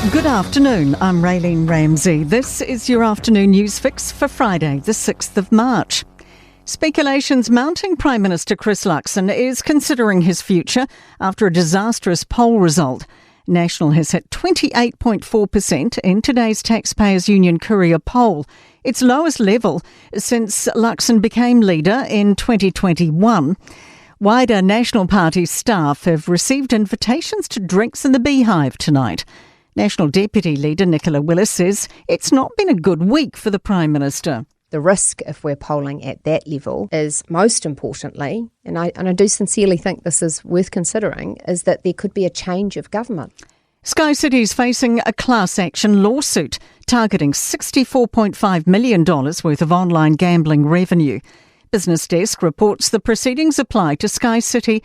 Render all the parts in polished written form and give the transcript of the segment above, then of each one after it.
Good afternoon, I'm Raylene Ramsey. This is your afternoon news fix for Friday, the 6th of March. Speculations mounting Prime Minister Chris Luxon is considering his future after a disastrous poll result. National has hit 28.4% in today's Taxpayers Union Courier poll, its lowest level since Luxon became leader in 2021. Wider National Party staff have received invitations to drinks in the Beehive tonight. National Deputy Leader Nicola Willis says it's not been a good week for the Prime Minister. The risk, if we're polling at that level, is most importantly, and I do sincerely think this is worth considering, is that there could be a change of government. Sky City is facing a class action lawsuit targeting $64.5 million worth of online gambling revenue. Business Desk reports the proceedings apply to Sky City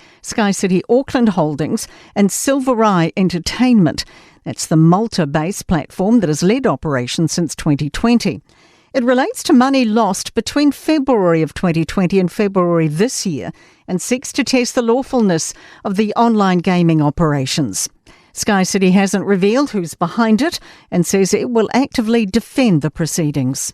Auckland Holdings and Silver Eye Entertainment. That's the Malta-based platform that has led operations since 2020. It relates to money lost between February of 2020 and February this year and seeks to test the lawfulness of the online gaming operations. Sky City hasn't revealed who's behind it and says it will actively defend the proceedings.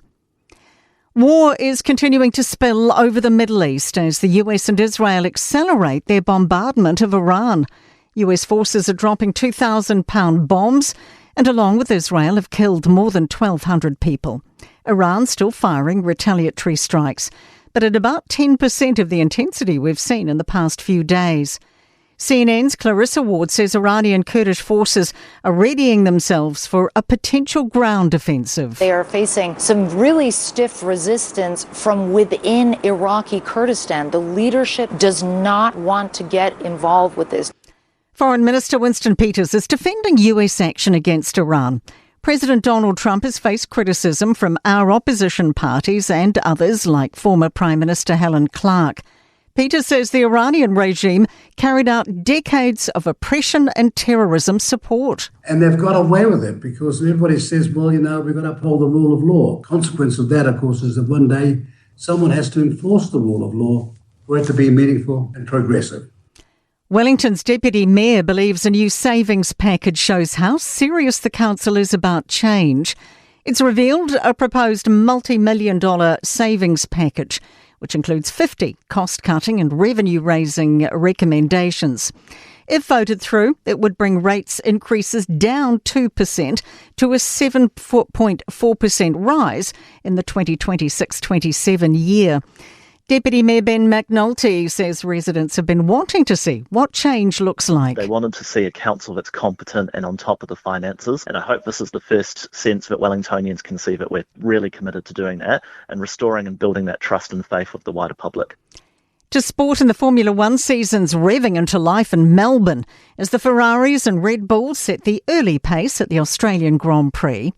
War is continuing to spill over the Middle East as the US and Israel accelerate their bombardment of Iran. US forces are dropping 2,000-pound bombs and, along with Israel, have killed more than 1,200 people. Iran still firing retaliatory strikes, but at about 10% of the intensity we've seen in the past few days. CNN's Clarissa Ward says Iranian Kurdish forces are readying themselves for a potential ground offensive. They are facing some really stiff resistance from within Iraqi Kurdistan. The leadership does not want to get involved with this. Foreign Minister Winston Peters is defending US action against Iran. President Donald Trump has faced criticism from our opposition parties and others like former Prime Minister Helen Clark. Peters says the Iranian regime carried out decades of oppression and terrorism support. And they've got away with it because everybody says, well, we've got to uphold the rule of law. Consequence of that, of course, is that one day someone has to enforce the rule of law for it to be meaningful and progressive. Wellington's Deputy Mayor believes a new savings package shows how serious the council is about change. It's revealed a proposed multi-million-dollar savings package, which includes 50 cost-cutting and revenue-raising recommendations. If voted through, it would bring rates increases down 2% to a 7.4% rise in the 2026-27 year. Deputy Mayor Ben McNulty says residents have been wanting to see what change looks like. They wanted to see a council that's competent and on top of the finances, and I hope this is the first sense that Wellingtonians can see that we're really committed to doing that and restoring and building that trust and faith with the wider public. To sport, in the Formula One season's revving into life in Melbourne as the Ferraris and Red Bulls set the early pace at the Australian Grand Prix.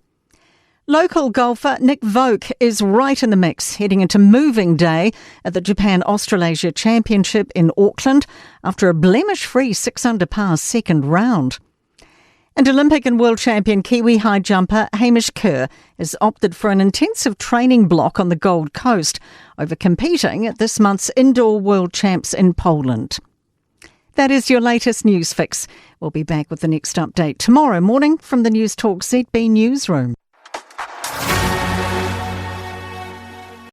Local golfer Nick Voke is right in the mix heading into moving day at the Japan Australasia Championship in Auckland after a blemish-free 6-under par second round. And Olympic and world champion Kiwi high jumper Hamish Kerr has opted for an intensive training block on the Gold Coast over competing at this month's Indoor World Champs in Poland. That is your latest news fix. We'll be back with the next update tomorrow morning from the Newstalk ZB newsroom.